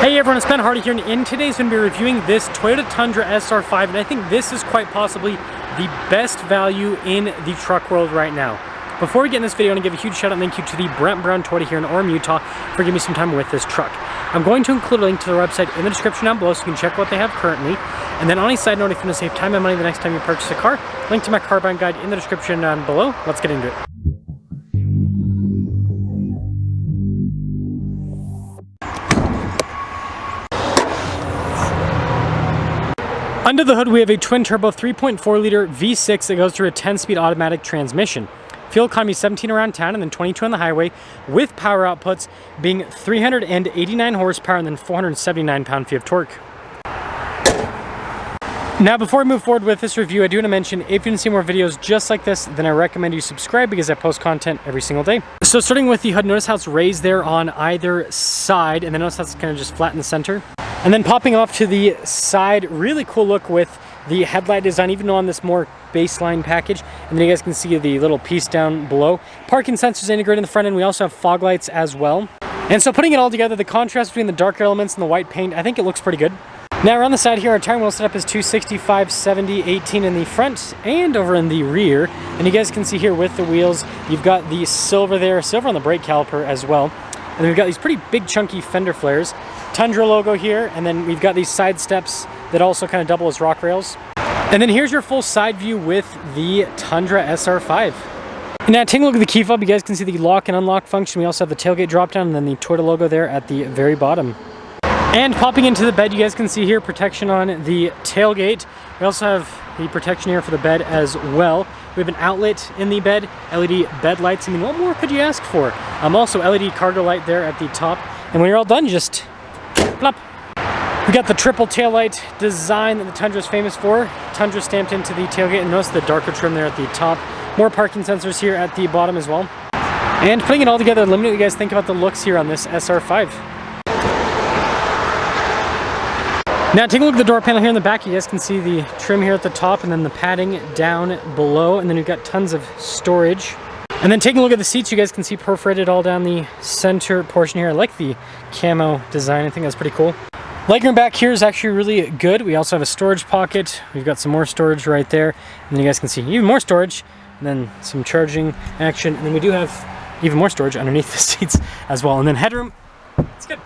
Hey everyone, it's Ben Hardy here, and in today's going to be reviewing this Toyota Tundra SR5, and I think this is quite possibly the best value in the truck world right now. Before we get in this video, I want to give a huge shout out and thank you to the Brent Brown Toyota here in Orem, Utah for giving me some time with this truck. I'm going to include a link to their website in the description down below so you can check what they have currently. And then on a side note, if you want to save time and money the next time you purchase a car, link to my car buying guide in the description down below. Let's get into it. Under the hood, we have a twin-turbo 3.4-liter V6 that goes through a 10-speed automatic transmission. Fuel economy 17 around town and then 22 on the highway, with power outputs being 389 horsepower and then 479 pound-feet of torque. Now, before we move forward with this review, I do want to mention, if you want to see more videos just like this, then I recommend you subscribe because I post content every single day. So starting with the hood, notice how it's raised there on either side, and then notice how it's kind of just flat in the center. And then popping off to the side, really cool look with the headlight design, even on this more baseline package. And then you guys can see the little piece down below. Parking sensors integrated in the front end. We also have fog lights as well. And so putting it all together, the contrast between the darker elements and the white paint, I think it looks pretty good. Now around the side here, our tire wheel setup is 265, 70, 18 in the front and over in the rear. And you guys can see here with the wheels, you've got the silver there, silver on the brake caliper as well. And then we've got these pretty big chunky fender flares. Tundra logo here, and then we've got these side steps that also kind of double as rock rails. And then here's your full side view with the Tundra SR5. Now taking a look at the key fob, you guys can see the lock and unlock function. We also have the tailgate drop down and then the Toyota logo there at the very bottom. And popping into the bed, you guys can see here protection on the tailgate. We also have the protection here for the bed as well. We have an outlet in the bed, LED bed lights. I mean, what more could you ask for? Also LED cargo light there at the top. And when you're all done, just plop. We got the triple tail light design that the Tundra is famous for. Tundra stamped into the tailgate, and notice the darker trim there at the top. More parking sensors here at the bottom as well. And putting it all together, let me know what you guys think about the looks here on this SR5. Now taking a look at the door panel here in the back, you guys can see the trim here at the top and then the padding down below, and then we've got tons of storage. And then taking a look at the seats, you guys can see perforated all down the center portion here. I like the camo design, I think that's pretty cool. Legroom back here is actually really good. We also have a storage pocket. We've got some more storage right there. And then you guys can see even more storage, and then some charging action. And then we do have even more storage underneath the seats as well. And then headroom, it's good.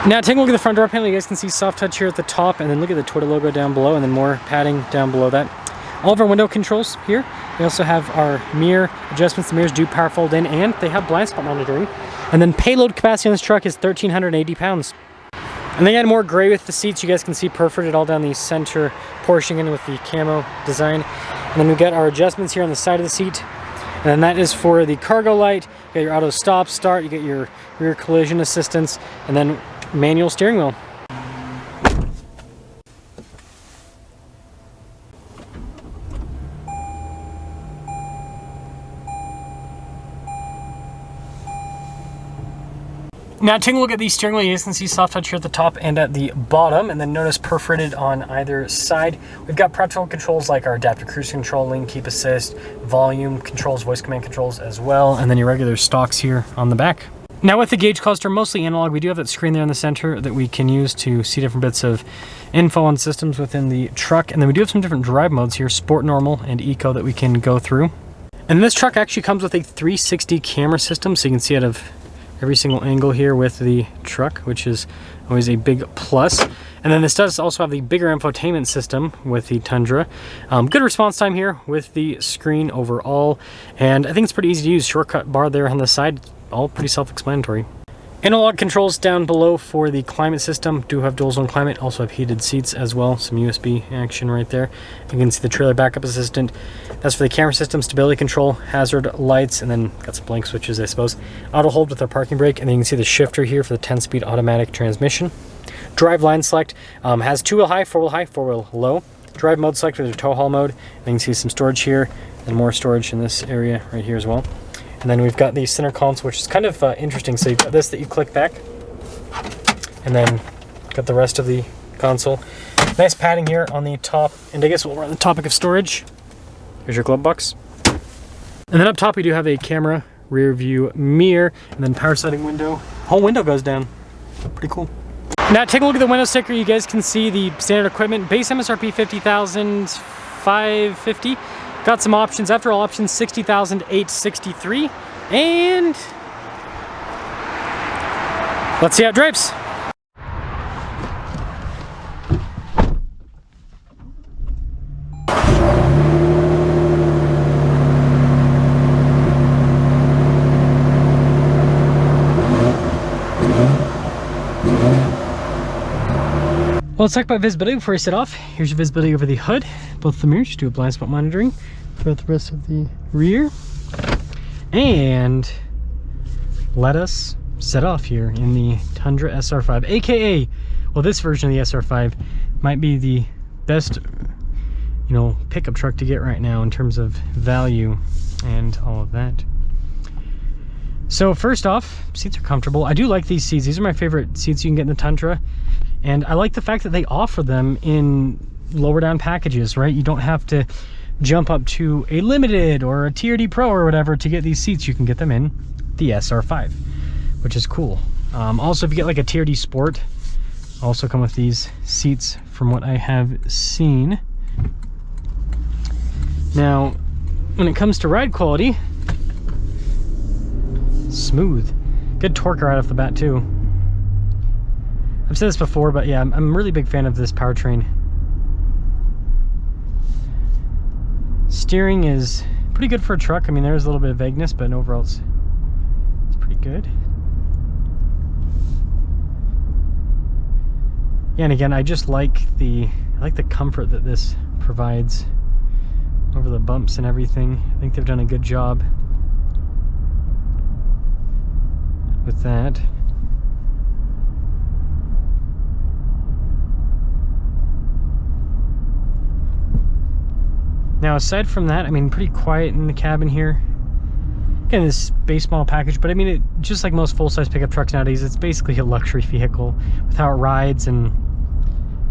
Now taking a look at the front door panel, you guys can see soft touch here at the top, and then look at the Toyota logo down below, and then more padding down below that. All of our window controls here. We also have our mirror adjustments. The mirrors do power fold in, and they have blind spot monitoring. And then payload capacity on this truck is 1,380 pounds. And then you add more gray with the seats. You guys can see perforated all down the center portion in with the camo design. And then we've got our adjustments here on the side of the seat. And then that is for the cargo light. You got your auto stop start. You get your rear collision assistance, and then manual steering wheel. Now taking a look at the steering wheel, you guys can see soft touch here at the top and at the bottom, and then notice perforated on either side. We've got parental controls like our adaptive cruise control, lane keep assist, volume controls, voice command controls as well, and then your regular stocks here on the back. Now with the gauge cluster mostly analog, we do have that screen there in the center that we can use to see different bits of info on systems within the truck. And then we do have some different drive modes here, Sport, Normal, and Eco that we can go through. And this truck actually comes with a 360 camera system, so you can see out of every single angle here with the truck, which is always a big plus. And then this does also have the bigger infotainment system with the Tundra. Good response time here with the screen overall, and I think it's pretty easy to use. Shortcut bar there on the side, all pretty self-explanatory. Analog controls down below for the climate system. Do have dual zone climate, also have heated seats as well, some USB action right there. You can see the trailer backup assistant. That's for the camera system, stability control, hazard lights, and then got some blank switches, I suppose. Auto hold with our parking brake, and then you can see the shifter here for the 10-speed automatic transmission. Drive line select, has 2-wheel high, 4-wheel high, 4-wheel low. Drive mode select with the tow haul mode. And you can see some storage here, and more storage in this area right here as well. And then we've got the center console, which is kind of interesting. So you've got this that you click back, and then got the rest of the console. Nice padding here on the top. And I guess while we're on the topic of storage, here's your glove box. And then up top we do have a camera, rear view mirror, and then power sliding window whole window goes down. Pretty cool. Now take a look at the window sticker. You guys can see the standard equipment. Base MSRP $50,550. Got some options. After all options, $60,863. And let's see how it drives. Well, let's talk about visibility before we set off. Here's your visibility over the hood, both the mirrors. Just do a blind spot monitoring throughout the rest of the rear. And let us set off here in the Tundra SR5, aka, well, this version of the SR5 might be the best, you know, pickup truck to get right now in terms of value and all of that. So first off, seats are comfortable. I do like these seats. These are my favorite seats you can get in the Tundra. And I like the fact that they offer them in lower down packages, right? You don't have to jump up to a Limited or a TRD Pro or whatever to get these seats. You can get them in the SR5, which is cool. Also, if you get like a TRD Sport, also come with these seats from what I have seen. Now, when it comes to ride quality, smooth. Good torque right off the bat too. I've said this before, but yeah, I'm a really big fan of this powertrain. Steering is pretty good for a truck. I mean, there's a little bit of vagueness, but overall it's pretty good. Yeah, and again, I just like the comfort that this provides over the bumps and everything. I think they've done a good job with that. Now, aside from that, I mean, pretty quiet in the cabin here. Again, this base model package, but I mean, just like most full-size pickup trucks nowadays, it's basically a luxury vehicle with how it rides and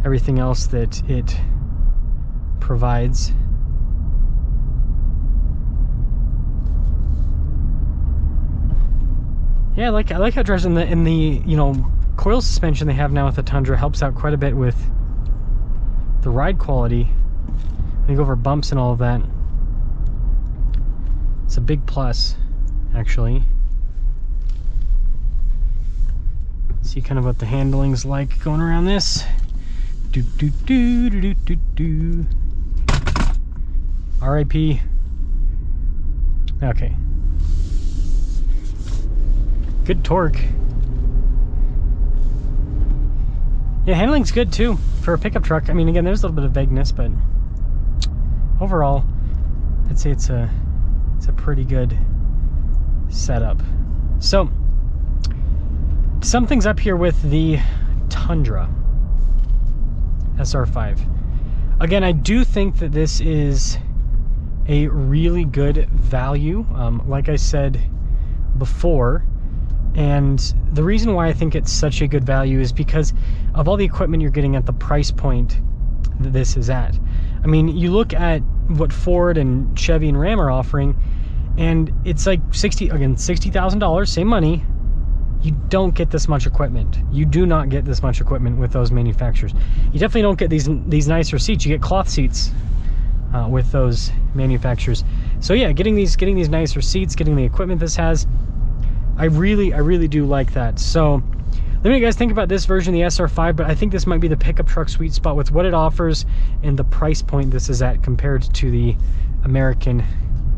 everything else that it provides. Yeah, I like how it drives in the you know, coil suspension they have now with the Tundra helps out quite a bit with the ride quality. When you go over bumps and all of that, it's a big plus, actually. See kind of what the handling's like going around this. Do do do do do do do. RIP. Okay. Good torque. Yeah, handling's good too for a pickup truck. I mean, again, there's a little bit of vagueness, but overall, I'd say it's a pretty good setup. So, some things up here with the Tundra SR5. Again, I do think that this is a really good value, like I said before. And the reason why I think it's such a good value is because of all the equipment you're getting at the price point that this is at. I mean, you look at what Ford and Chevy and Ram are offering, and it's like $60,000, same money. You don't get this much equipment. You do not get this much equipment with those manufacturers. You definitely don't get these nicer seats. You get cloth seats with those manufacturers. So yeah, getting these nicer seats, getting the equipment this has, I really do like that. So let me know what you guys think about this version of the SR5, but I think this might be the pickup truck sweet spot with what it offers and the price point this is at compared to the American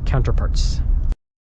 counterparts.